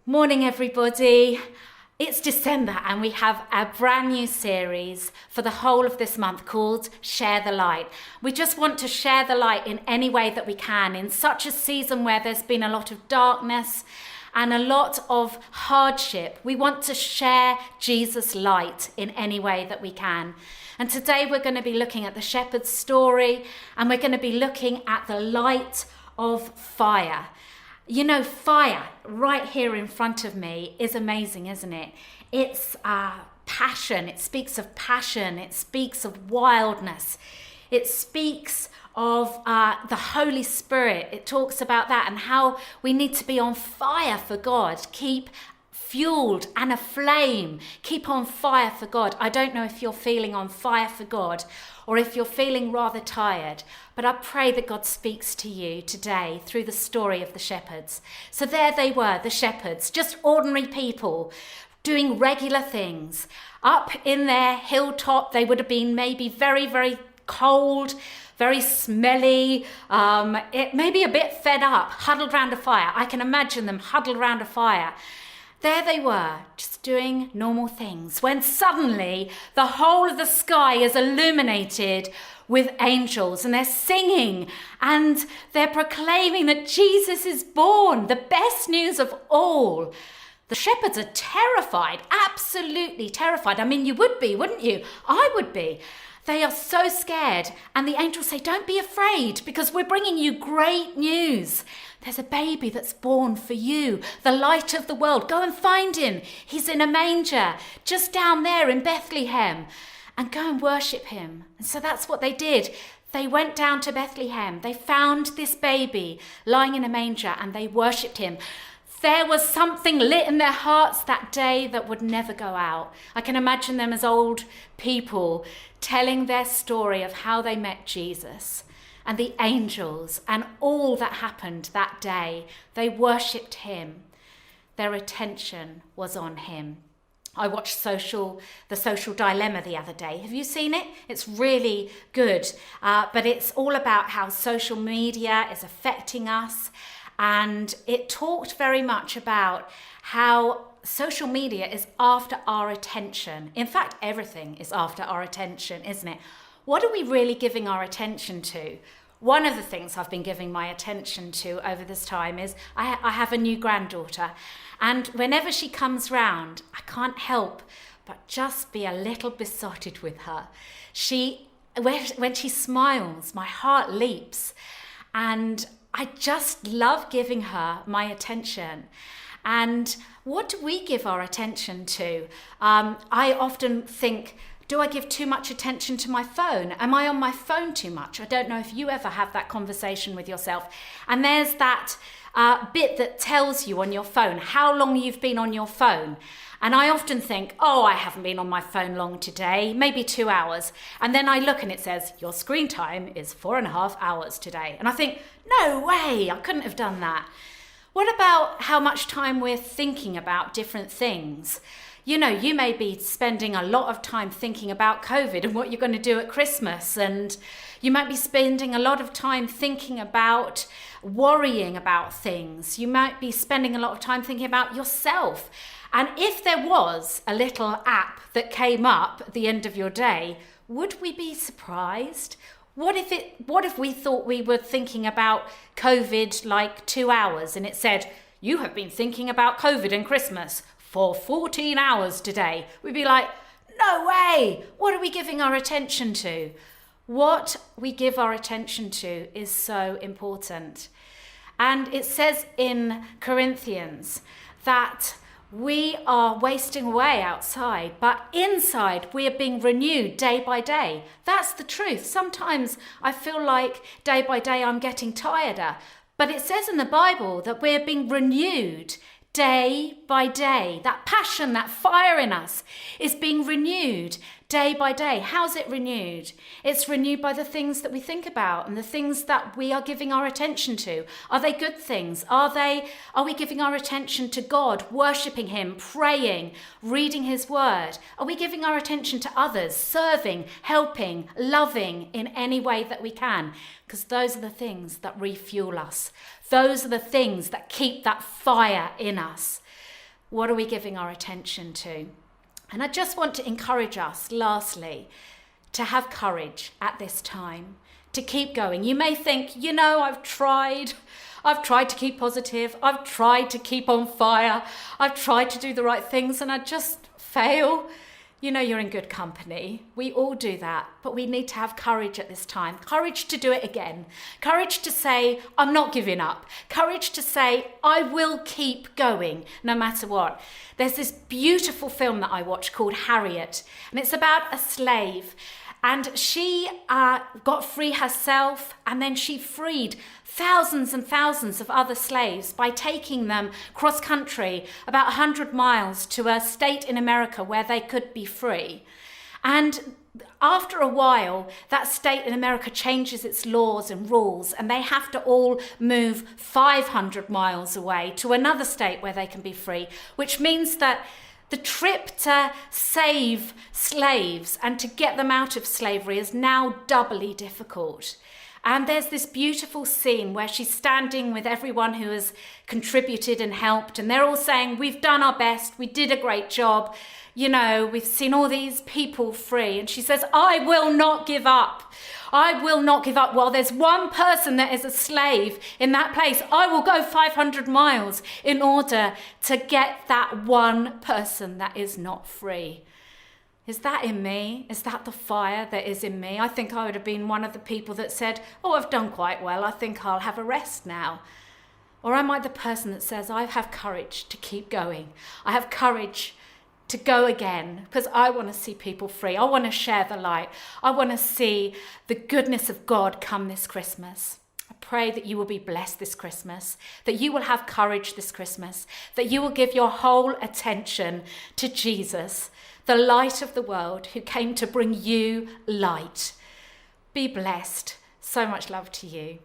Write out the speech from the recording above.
Morning, everybody. It's December and we have a brand new series for the whole of this month called Share the Light. We just want to share the light in any way that we can in such a season where there's been a lot of darkness and a lot of hardship. We want to share Jesus' light in any way that we can. And today we're going to be looking at the shepherd's story and we're going to be looking at the light of fire. You know, fire right here in front of me is amazing, isn't it? It's passion. It speaks of passion. It speaks of wildness. It speaks of the Holy Spirit. It talks about that and how we need to be on fire for God. Keep fueled and aflame. Keep on fire for God. I don't know if you're feeling on fire for God or if you're feeling rather tired, but I pray that God speaks to you today through the story of the shepherds. So there they were, the shepherds, just ordinary people doing regular things. Up in their hilltop, they would have been maybe very, very cold, very smelly, maybe a bit fed up, huddled around a fire. I can imagine them huddled around a fire. There they were, just doing normal things, when suddenly the whole of the sky is illuminated with angels and they're singing and they're proclaiming that Jesus is born, the best news of all. The shepherds are terrified, absolutely terrified. I mean, you would be, wouldn't you? I would be. They are so scared. And the angels say, don't be afraid because we're bringing you great news. There's a baby that's born for you, the light of the world. Go and find him. He's in a manger just down there in Bethlehem and go and worship him. And so that's what they did. They went down to Bethlehem. They found this baby lying in a manger and they worshipped him. There was something lit in their hearts that day that would never go out. I can imagine them as old people telling their story of how they met Jesus and the angels and all that happened that day. They worshipped him. Their attention was on him. I watched The Social Dilemma the other day. Have you seen it? It's really good. But it's all about how social media is affecting us. And it talked very much about how social media is after our attention. In fact, everything is after our attention, isn't it? What are we really giving our attention to? One of the things I've been giving my attention to over this time is I have a new granddaughter. And whenever she comes round, I can't help but just be a little besotted with her. When she smiles, my heart leaps. And I just love giving her my attention. And what do we give our attention to? I often think, do I give too much attention to my phone? Am I on my phone too much? I don't know if you ever have that conversation with yourself. And there's that bit that tells you on your phone how long you've been on your phone. And I often think, I haven't been on my phone long today, maybe 2 hours. And then I look and it says, your screen time is 4.5 hours today. And I think, no way, I couldn't have done that. What about how much time we're thinking about different things? You know, you may be spending a lot of time thinking about COVID and what you're going to do at Christmas. And you might be spending a lot of time thinking about worrying about things. You might be spending a lot of time thinking about yourself. And if there was a little app that came up at the end of your day, would we be surprised? What if we thought we were thinking about COVID like 2 hours and it said, you have been thinking about COVID and Christmas for 14 hours today? We'd be like, no way. What are we giving our attention to? What we give our attention to is so important. And it says in Corinthians that we are wasting away outside, but inside we are being renewed day by day. That's the truth. Sometimes I feel like day by day I'm getting tireder, but it says in the Bible that we're being renewed day by day. That passion, that fire in us is being renewed day by day. How's it renewed? It's renewed by the things that we think about and the things that we are giving our attention to. Are they good things? Are we giving our attention to God, worshipping him, praying, reading his word? Are we giving our attention to others, serving, helping, loving in any way that we can? Because those are the things that refuel us. Those are the things that keep that fire in us. What are we giving our attention to? And I just want to encourage us, lastly, to have courage at this time, to keep going. You may think, I've tried to keep positive. I've tried to keep on fire. I've tried to do the right things and I just fail. You're in good company. We all do that, but we need to have courage at this time. Courage to do it again. Courage to say, I'm not giving up. Courage to say, I will keep going no matter what. There's this beautiful film that I watched called Harriet, and it's about a slave. And she got free herself, and then she freed thousands and thousands of other slaves by taking them cross country about 100 miles to a state in America where they could be free. And after a while, that state in America changes its laws and rules, and they have to all move 500 miles away to another state where they can be free, which means that the trip to save slaves and to get them out of slavery is now doubly difficult. And there's this beautiful scene where she's standing with everyone who has contributed and helped, and they're all saying, we've done our best, we did a great job, we've seen all these people free. And she says, I will not give up. I will not give up. While there's one person that is a slave in that place, I will go 500 miles in order to get that one person that is not free. Is that in me? Is that the fire that is in me? I think I would have been one of the people that said, I've done quite well. I think I'll have a rest now. Or am I the person that says, I have courage to keep going. I have courage to go again because I want to see people free. I want to share the light. I want to see the goodness of God come this Christmas. I pray that you will be blessed this Christmas, that you will have courage this Christmas, that you will give your whole attention to Jesus, the light of the world who came to bring you light. Be blessed. So much love to you.